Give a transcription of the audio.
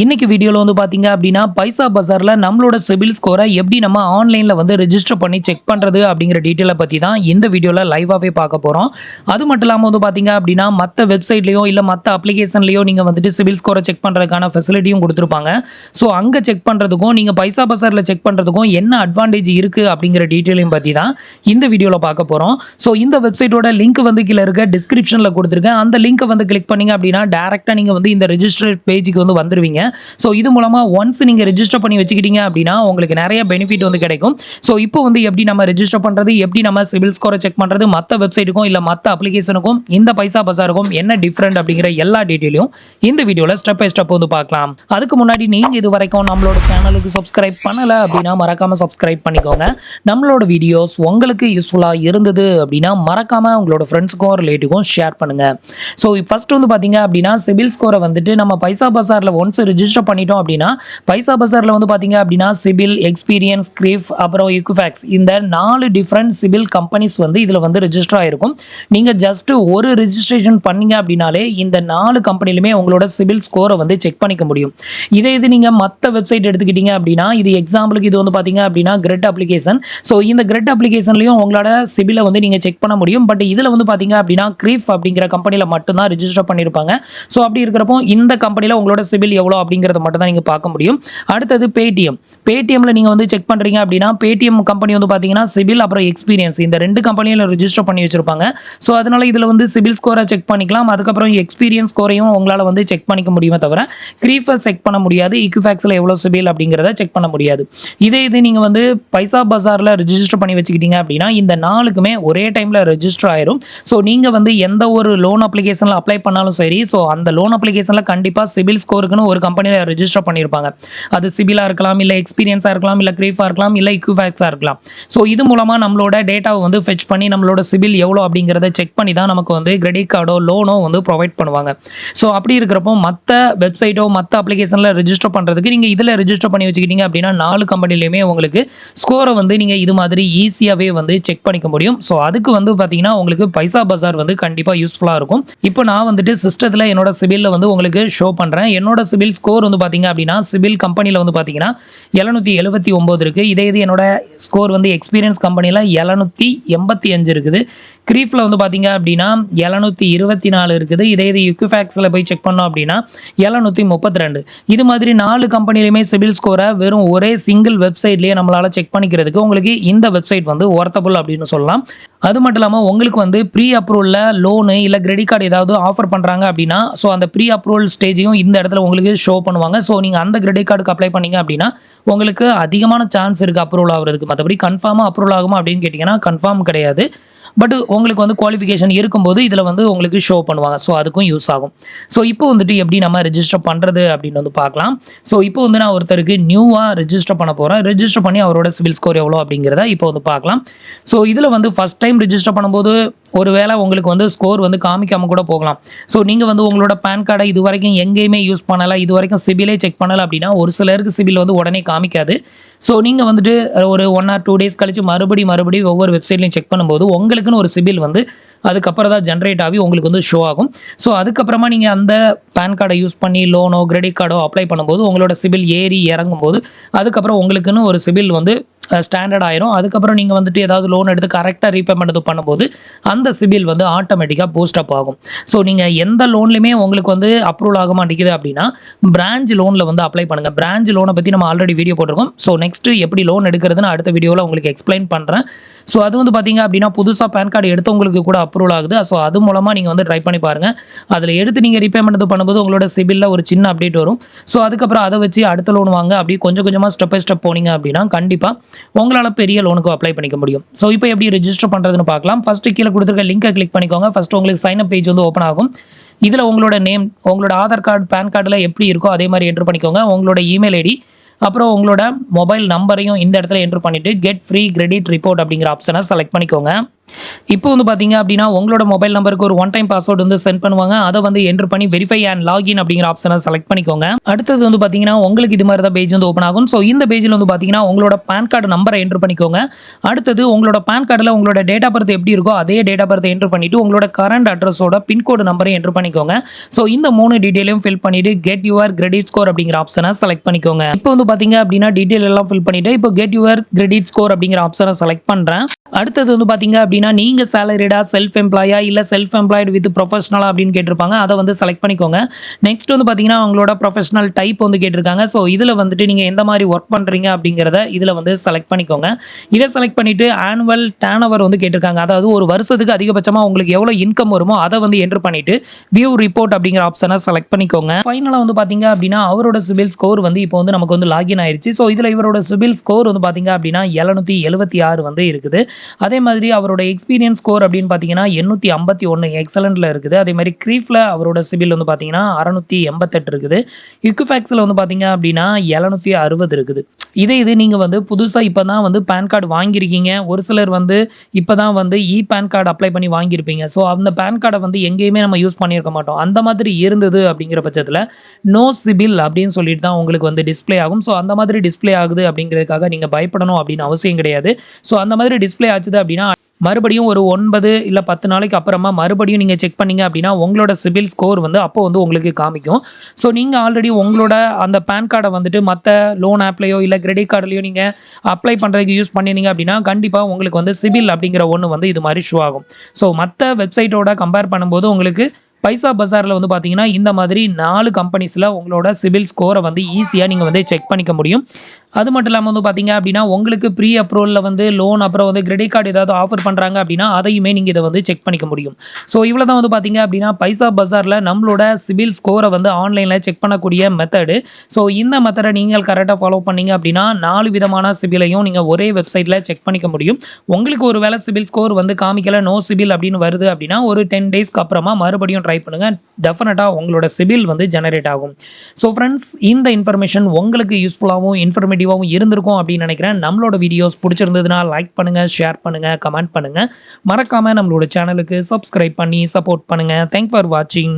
இன்னைக்கு வீடியோல வந்து பாத்தீங்க அப்படின்னா பைசாபஜார்ல நம்மளோட சிபில் ஸ்கோரை எப்படி நம்ம ஆன்லைன்ல வந்து ரெஜிஸ்டர் பண்ணி செக் பண்றது அப்படிங்கிற டீட்டெயிலை பத்தி தான் இந்த வீடியோல லைவாவே பார்க்க போறோம். அது மட்டும் இல்லாம வந்து பாத்தீங்க அப்படின்னா மற்ற வெப்சைட்லயோ இல்ல மற்ற அப்ளிகேஷன்லயோ நீங்க வந்துட்டு சிபில் ஸ்கோரை செக் பண்றதுக்கான ஃபெசிலிட்டியும் கொடுத்துருப்பாங்க. ஸோ அங்க செக் பண்றதுக்கும் நீங்க பைசாபஜார்ல செக் பண்றதுக்கும் என்ன அட்வான்டேஜ் இருக்கு அப்படிங்கிற டீட்டெயிலையும் பத்தி தான் இந்த வீடியோல பார்க்க போறோம். ஸோ இந்த வெப்சைட்டோட லிங்க் வந்து கீழே இருக்க டிஸ்கிரிப்ஷன்ல கொடுத்துருக்கேன். அந்த லிங்கை வந்து கிளிக் பண்ணீங்க அப்படின்னா டைரக்டா நீங்க வந்து இந்த ரெஜிஸ்டர் பேஜுக்கு வந்து வந்துருவீங்க. ஸோ இது மூலமா ஒன்ஸ் நீங்க ரெஜிஸ்டர் பண்ணி வச்சுக்கிட்டீங்க அப்படின்னா உங்களுக்கு நிறைய பெனிஃபிட் வந்து கிடைக்கும். ஸோ இப்போ வந்து எப்படி நம்ம ரெஜிஸ்டர் பண்றது, எப்படி நம்ம சிபில் ஸ்கோரை செக் பண்றது, மற்ற வெப்சைட்டுக்கும் இல்ல மற்ற அப்ளிகேஷனுக்கும் இந்த பைசாபஜாருக்கும் என்ன டிஃபரெண்ட் அப்படிங்கிற எல்லா டீட்டெயிலையும் இந்த வீடியோல ஸ்டெப் பை ஸ்டெப் வந்து பார்க்கலாம். அதுக்கு முன்னாடி நீங்க இது வரைக்கும் நம்மளோட சேனலுக்கு சப்ஸ்கிரைப் பண்ணல அப்படின்னா மறக்காம சப்ஸ்கிரைப் பண்ணிக்கோங்க. நம்மளோட வீடியோஸ் உங்களுக்கு யூஸ்ஃபுல்லா இருந்தது அப்படின்னா மறக்காம உங்களோட ஃப்ரெண்ட்ஸுக்கும் ரிலேட்டிவ்க்கும் ஷேர் பண்ணுங்க. ஸோ ஃபர்ஸ்ட் வந்து பாத்தீங்க அப்படின்னா சிபில் ஸ்கோரை வந்துட்டு நம்ம பைசாபஜார்ல ஒன்ஸ் ரெஜிஸ்டர் பண்ணிட்டோம் அப்படின்னா பைசாபஜார்ல வந்து பாத்தீங்க அப்படின்னா சிபில், எக்ஸ்பீரியன்ஸ், கிரிஃப் அப்புறம் ஈக்விஃபேக்ஸ் இந்த 4 டிஃபரெண்ட் சிபில் கம்பெனிஸ் வந்து இதுல வந்து ரெஜிஸ்டர் ஆயிருக்கும். நீங்க ஜஸ்ட் ஒரு ரெஜிஸ்ட்ரேஷன் பண்ணீங்க அப்படின்னாலே இந்த 4 கம்பெனிலுமே உங்களோட சிபில் ஸ்கோரை வந்து செக் பண்ணிக்க முடியும். இது நீங்க மற்ற வெப்சைட் எடுத்துக்கிட்டீங்க அப்படின்னா இது எக்ஸாம்பிளுக்கு இது வந்து பாத்தீங்க அப்படின்னா கிரெட் அப்ளிகேஷன். ஸோ இந்த கிரெட் அப்ளிகேஷன்லயும் உங்களோட சிபிலை வந்து நீங்க செக் பண்ண முடியும். பட் இதுல வந்து பாத்தீங்க அப்படின்னா கிரிஃப் அப்படிங்கிற கம்பெனில மட்டும்தான் ரெஜிஸ்டர் பண்ணிருப்பாங்க. ஸோ அப்படி இருக்கிறப்போ இந்த கம்பெனில உங்களோட சிபில் எவ்வளோ அப்படிங்கிறத மட்டும் தான் நீங்க பார்க்க முடியும். அடுத்தது பேடிஎம்ல நீங்க வந்து செக் பண்றீங்க அப்படின்னா பேடிஎம் கம்பெனி வந்து பாத்தீங்கன்னா சிபில் அப்புறம் எக்ஸ்பீரியன்ஸ் இந்த 2 கம்பெனியில ரெஜிஸ்டர் பண்ணி வச்சிருப்பாங்க. ஸோ அதனால இதுல வந்து சிபில் ஸ்கோரை செக் பண்ணிக்கலாம். அதுக்கப்புறம் எக்ஸ்பீரியன்ஸ் ஸ்கோரையும் உங்களால வந்து செக் பண்ணிக்க முடியுமே தவிர கிரீஃபை செக் பண்ண முடியாது. ஈக்விஃபேக்ஸ்ல எவ்வளவு சிபில் அப்படிங்கிறத செக் பண்ண முடியாது. இது நீங்க வந்து பைசாபஜார்ல ரெஜிஸ்டர் பண்ணி வச்சுக்கிட்டீங்க அப்படின்னா இந்த 4க்குமே ஒரே டைம்ல ரெஜிஸ்டர் ஆயிரும். ஸோ நீங்க வந்து எந்த ஒரு லோன் அப்ளிகேஷன்ல அப்ளை பண்ணாலும் சரி, ஸோ அந்த லோன் அப்ளிகேஷன்ல கண்டிப்பா சிபில் ஸ்கோருக்குன்னு ஒரு கம்பெனில ரெஜிஸ்டர் பண்ணியிருப்பாங்க. அது சிபிலா இருக்கலாம், இல்ல எக்ஸ்பீரியன்ஸா இருக்கலாம், இல்ல கிரீஃபா இருக்கலாம், இல்ல ஈக்விஃபேக்ஸா இருக்கலாம். ஸோ இது மூலமா நம்மளோட டேட்டாவை வந்து ஃபெச் பண்ணி நம்மளோட சிபில் எவ்வளோ அப்படிங்கிறத செக் பண்ணி தான் நமக்கு வந்து கிரெடிட் கார்டோ லோனோ வந்து ப்ரொவைட் பண்ணுவாங்க. ஸோ அப்படி இருக்கிறப்போ மற்ற வெப்சைட்டோ மற்ற அப்ளிகேஷன்ல ரெஜிஸ்டர் பண்றதுக்கு நீங்க இதுல ரெஜிஸ்டர் பண்ணி வச்சுக்கிட்டீங்க அப்படின்னா 4 கம்பெனிலையுமே உங்களுக்கு ஸ்கோரை வந்து நீங்க இது மாதிரி ஈஸியாவே வந்து செக் பண்ணிக்க முடியும். ஸோ அதுக்கு வந்து பாத்தீங்கன்னா உங்களுக்கு பைசாபஜார் வந்து கண்டிப்பா யூஸ்ஃபுல்லா இருக்கும். இப்போ நான் வந்துட்டு சிஸ்டத்துல என்னோட சிபில்ல வந்து உங்களுக்கு ஷோ பண்றேன். என்னோட சிபில் ஸ்கோர் வந்து பாத்தீங்க அப்படின்னா சிபில் கம்பெனில வந்து பாத்தீங்கன்னா 779 இருக்கு. இது என்னோட ஸ்கோர் வந்து எக்ஸ்பீரியன்ஸ் கம்பெனில 785 இருக்குது. கிரீஃப்ல வந்து பாத்தீங்க அப்படின்னா 724 இருக்குது. இது ஈக்விஃபேக்ஸ்ல போய் செக் பண்ணோம் அப்படின்னா 732. இது மாதிரி 4 கம்பெனிலுமே சிபில் ஸ்கோரை வெறும் ஒரே சிங்கிள் வெப்சைட்லயே நம்மளால செக் பண்ணிக்கிறதுக்கு உங்களுக்கு இந்த வெப்சைட் வந்து ஒர்த்தபிள் அப்படின்னு சொல்லலாம். அது மட்டும் இல்லாமல் உங்களுக்கு வந்து ப்ரீ அப்ரூவலில் லோனு இல்லை கிரெடிட் கார்டு ஏதாவது ஆஃபர் பண்ணுறாங்க அப்படின்னா ஸோ அந்த ப்ரீ அப்ரூவல் ஸ்டேஜையும் இந்த இடத்துல உங்களுக்கு ஷோ பண்ணுவாங்க. ஸோ நீங்கள் அந்த கிரெடிட் கார்டுக்கு அப்ளை பண்ணீங்க அப்படின்னா உங்களுக்கு அதிகமான சான்ஸ் இருக்குது அப்ரூவல் ஆகிறதுக்கு. மற்றபடி கன்ஃபார்மாக அப்ரூவல் ஆகுமா அப்படின்னு கேட்டிங்கன்னா கன்ஃபார்ம் கிடையாது. பட் உங்களுக்கு வந்து குவாலிஃபிகேஷன் இருக்கும்போது இதில் வந்து உங்களுக்கு ஷோ பண்ணுவாங்க. ஸோ அதுக்கும் யூஸ் ஆகும். ஸோ இப்போ வந்துட்டு எப்படி நம்ம ரெஜிஸ்டர் பண்ணுறது அப்படின்னு வந்து பார்க்கலாம். ஸோ இப்போ வந்து நான் ஒருத்தருக்கு நியூவாக ரெஜிஸ்டர் பண்ண போகிறேன். ரெஜிஸ்டர் பண்ணி அவரோட சிபில் ஸ்கோர் எவ்வளோ அப்படிங்கிறத இப்போ வந்து பார்க்கலாம். ஸோ இதில் வந்து ஃபஸ்ட் டைம் ரெஜிஸ்டர் பண்ணும்போது ஒருவேளை உங்களுக்கு வந்து ஸ்கோர் வந்து காமிக்காமல் கூட போகலாம். ஸோ நீங்கள் வந்து உங்களோட பேன் கார்டை இது வரைக்கும் எங்கேயுமே யூஸ் பண்ணலை, இது வரைக்கும் சிபிலே செக் பண்ணலை அப்படின்னா ஒரு சிலருக்கு சிபில் வந்து உடனே காமிக்காது. ஸோ நீங்கள் வந்துட்டு ஒரு 1 or 2 days கழிச்சு மறுபடியும் ஒவ்வொரு வெப்சைட்லையும் செக் பண்ணும்போது உங்களுக்குன்னு ஒரு சிபில் வந்து அதுக்கப்புறம் தான் ஜென்ரேட் ஆகி உங்களுக்கு வந்து ஷோ ஆகும். ஸோ அதுக்கப்புறமா நீங்கள் அந்த பேன் கார்டை யூஸ் பண்ணி லோனோ கிரெடிட் கார்டோ அப்ளை பண்ணும்போது உங்களோட சிபில் ஏறி இறங்கும் போது அதுக்கப்புறம் உங்களுக்குன்னு ஒரு சிபில் வந்து ஸ்டாண்டர்ட் ஆயிரும். அதுக்கப்புறம் நீங்கள் வந்துட்டு ஏதாவது லோன் எடுத்து கரெக்டாக ரீபேமெண்ட் பண்ணும்போது அந்த சிபில் வந்து ஆட்டோமேட்டிக்காக பூஸ்ட் அப் ஆகும். ஸோ நீங்கள் எந்த லோன்லையுமே உங்களுக்கு வந்து அப்ரூவல் ஆக மாட்டேங்குது அப்படின்னா பிரான்ச் லோனில் வந்து அப்ளை பண்ணுங்கள். பிரான்ச் லோனை பற்றி நம்ம ஆல்ரெடி வீடியோ போட்டிருக்கோம். ஸோ நெக்ஸ்ட் எப்படி லோன் எடுக்கிறதுன்னு அடுத்த வீடியோவில் உங்களுக்கு எக்ஸ்பிளைன் பண்ணுறேன். ஸோ அது வந்து பார்த்தீங்க அப்படின்னா புதுசாக பேன் கார்டு எடுத்தவங்களுக்கு கூட அப்ரூவல் ஆகுது. ஸோ அது மூலமாக நீங்கள் வந்து ட்ரை பண்ணி பாருங்கள். அதில் எடுத்து நீங்கள் ரீபேமெண்ட் பண்ணும்போது உங்களோட சிபிலில் ஒரு சின்ன அப்டேட் வரும். ஸோ அதுக்கப்புறம் அதை வச்சு அடுத்த லோன் வாங்க அப்படி கொஞ்சமாக ஸ்டெப் பை ஸ்டெப் போனீங்க அப்படின்னா கண்டிப்பாக உங்களால் பெரிய லோனுக்கு அப்ளை பண்ணிக்க முடியும். ஸோ இப்போ எப்படி ரெஜிஸ்டர் பண்ணுறதுன்னு பார்க்கலாம். ஃபர்ஸ்ட் கீழே கொடுத்துருக்க லிங்கை கிளிக் பண்ணிக்கோங்க. ஃபர்ஸ்ட் உங்களுக்கு சைன் அப் பேஜ் வந்து ஓப்பன் ஆகும். இதில் உங்களோட நேம், உங்களோட ஆதார் கார்டு, பேன் கார்டில் எப்படி இருக்கோ அதே மாதிரி என்ட்ரு பண்ணிக்கோங்க. உங்களோட இமெயில் ஐடி அப்புறம் உங்களோட மொபைல் நம்பரையும் இந்த இடத்துல என்ட்ரு பண்ணிவிட்டு கெட் ஃப்ரீ கிரெடிட் ரிப்போர்ட் அப்படிங்கிற ஆப்ஷனை செலக்ட் பண்ணிக்கோங்க. இப்போ வந்து பார்த்தீங்க அப்படின்னா, உங்களோட மொபைல் நம்பருக்கு ஒரு ஒன் டைம் பாஸ்வேர்ட் வந்து சென்ட் பண்ணுவாங்க. அத வந்து என்டர் பண்ணி வெரிஃபை அண்ட் லாகின் அப்படிங்கிற ஆப்ஷன செலக்ட் பண்ணிக்கோங்க. அடுத்தது வந்து பார்த்தீங்கன்னா, உங்களுக்கு இது மாரி தான் பேஜ் வந்து ஓப்பன் ஆகும். ஸோ இந்த பேஜ்ல வந்து பார்த்தீங்கன்னா, உங்களோட பான் கார்டு நம்பர என்டர் பண்ணிக்கோங்க. அடுத்தது உங்களோட பான் கார்டுல உங்களோட டேட் ஆஃப் பர்த் எப்படி இருக்கோ, அதே டேட் ஆஃப் பர்த் என்டர் பண்ணிட்டு, உங்களோட கரண்ட் அட்ரஸோட பின்கோடு நம்பரையும் என்டர் பண்ணிக்கோங்க. ஸோ இந்த 3 டீட்டெயிலையும் ஃபில் பண்ணிட்டு, கெட் யுவர் கிரெடிட் ஸ்கோர் அப்படிங்கிற ஆப்ஷன செலக்ட் பண்ணிக்கோங்க. இப்போ வந்து பார்த்தீங்க அப்படின்னா, டீட்டெயில் எல்லாம் ஃபில் பண்ணிட்டு, இப்போ கெட் யுவர் கிரெடிட் ஸ்கோர் அப்படிங்கிற ஆப்ஷன செலக்ட் பண்றேன். அடுத்தது வந்து பார்த்தீங்க அப்படின்னா, நீங்க சேலரிடா, செல்ஃப் எம்ப்ளாயா இல்ல செல்ஃப் எம்ப்ளாய்டு வித் ப்ரொஃபஷனலா அப்படின்னு கேட்டிருப்பாங்க. அத வந்து செலக்ட் பண்ணிக்கோங்க. நெக்ஸ்ட் வந்து பார்த்தீங்கன்னா, உங்களோட ப்ரொஃபஷனல் டைப் வந்து கேட்டிருக்காங்க. ஸோ இதுல வந்துட்டு நீங்க எந்த மாரி வொர்க் பண்றீங்க அப்படிங்கிறத இதுல வந்து செலக்ட் பண்ணிக்கோங்க. இத செலக்ட் பண்ணிட்டு ஆனுவல் டர்ன் ஓவர் வந்து கேட்டிருக்காங்க. அதாவது ஒரு வருஷத்துக்கு அதிகபட்சமா உங்களுக்கு எவ்வளோ இன்கம் வருமோ அத வந்து என்டர் பண்ணிட்டு வியூ ரிப்போர்ட் அப்படிங்கிற ஆப்ஷன செலக்ட் பண்ணிக்கோங்க. ஃபைனலா வந்து பார்த்தீங்க அப்படின்னா, அவரோட சிபில் ஸ்கோர் வந்து இப்போ வந்து நமக்கு வந்து லாகின் ஆயிருச்சு. ஸோ இதுல இவரோட சிபில் ஸ்கோர் வந்து பார்த்தீங்க அப்படின்னா 776 வந்து இருக்குது. அதே மாதிரி அவரோட எக்ஸ்பீரியன்ஸ் ஸ்கோர் அப்படின்னு பார்த்தீங்கன்னா 851 எக்ஸலன்ட்ல இருக்குது. அதே மாதிரி க்ரீஃப்ல அவரோட சிபில் வந்து பார்த்தீங்கன்னா 688 இருக்குது. ஈக்விஃபேக்ஸ்ல வந்து பார்த்தீங்க அப்படின்னா 760 இருக்குது. இது நீங்க வந்து புதுசா இப்ப தான் வந்து பான் கார்டு வாங்கியிருக்கீங்க. ஒரு சிலர் வந்து இப்ப தான் வந்து பான் கார்டு அப்ளை பண்ணி வாங்கியிருப்பீங்க. ஸோ அந்த பான் கார்ட வந்து எங்கேயுமே நம்ம யூஸ் பண்ணியிருக்க மாட்டோம். அந்த மாதிரி இருந்தது அப்படிங்கிற பட்சத்தில நோ சிபில் அப்படின்னு சொல்லிட்டு தான் உங்களுக்கு வந்து டிஸ்ப்ளே ஆகும். ஸோ அந்த மாதிரி டிஸ்ப்ளே ஆகுது அப்படிங்கிறதுக்காக நீங்க பயப்படணும் அப்படின்னு அவசியம் கிடையாது. ஸோ அந்த மாதிரி டிஸ்ப்ளே ஆச்சுது அப்படின்னா மறுபடியும் ஒரு 9 இல்ல 10 நாளைக்கு அப்புறமா மறுபடியும் நீங்க செக் பண்ணீங்க அப்படின்னா, உங்களோட சிபில் ஸ்கோர் வந்து அப்போ வந்து உங்களுக்கு காமிக்கும். ஸோ நீங்க ஆல்ரெடி உங்களோட அந்த பான் கார்ட வந்துட்டு மத்த லோன் ஆப்லயோ இல்ல கிரெடிட் கார்ட்லயோ நீங்க அப்ளை பண்றதுக்கு யூஸ் பண்ணியிருந்தீங்க அப்படின்னா, கண்டிப்பா உங்களுக்கு வந்து சிபில் அப்படிங்கிற ஒண்ணு வந்து இது மாரி ஷோ ஆகும். ஸோ மத்த வெப்சைட்டோட கம்பேர் பண்ணும்போது உங்களுக்கு பைசா பஜார்ல வந்து பார்த்தீங்கன்னா, இந்த மாதிரி 4 கம்பெனிஸ்ல உங்களோட சிபில் ஸ்கோர வந்து ஈஸியா நீங்க வந்து செக் பண்ணிக்க முடியும். அது மட்டும் இல்லாம வந்து பார்த்தீங்க அப்படின்னா, உங்களுக்கு ப்ரீ அப்ரூவல்ல வந்து லோன் அப்புறம் வந்து கிரெடிட் கார்டு ஏதாவது ஆஃபர் பண்றாங்க அப்படின்னா, அதையுமே நீங்க இத வந்து செக் பண்ணிக்க முடியும். ஸோ இவ்வளோ தான் வந்து பார்த்தீங்க அப்படின்னா, பைசா பஜார்ல நம்மளோட சிபில் ஸ்கோர வந்து ஆன்லைன்ல செக் பண்ணக்கூடிய மெத்தடு. ஸோ இந்த மெத்தட நீங்கள் கரெக்ட்டா ஃபாலோ பண்ணீங்க அப்படின்னா, 4 விதமான சிபிலையும் நீங்க ஒரே வெப்சைட்ல செக் பண்ணிக்க முடியும். உங்களுக்கு ஒரு வேள சிபில் ஸ்கோர் வந்து காமிக்கல, நோ சிபில் அப்படின்னு வருது அப்படின்னா, ஒரு 10 டேஸ்க்கு அப்புறமா மறுபடியும் ட்ரை பண்ணுங்க. டெஃபினட்டா உங்களோட சிபில் வந்து ஜெனரேட் ஆகும். ஸோ ஃபிரெண்ட்ஸ், இந்த இன்ஃபர்மேஷன் உங்களுக்கு யூஸ்ஃபுல்லாவும் இன்ஃபர்மேட்டிவாவும் இருந்திருக்கும் அப்படின்னு நினைக்கிறேன். நம்மளோட வீடியோஸ் பிடிச்சிருந்ததுன்னா லைக் பண்ணுங்க, ஷேர் பண்ணுங்க, கமெண்ட் பண்ணுங்க. மறக்காம நம்மளோட சேனலுக்கு சப்ஸ்கிரைப் பண்ணி சப்போர்ட் பண்ணுங்க. தேங்க்ஸ் ஃபார் வாட்சிங்.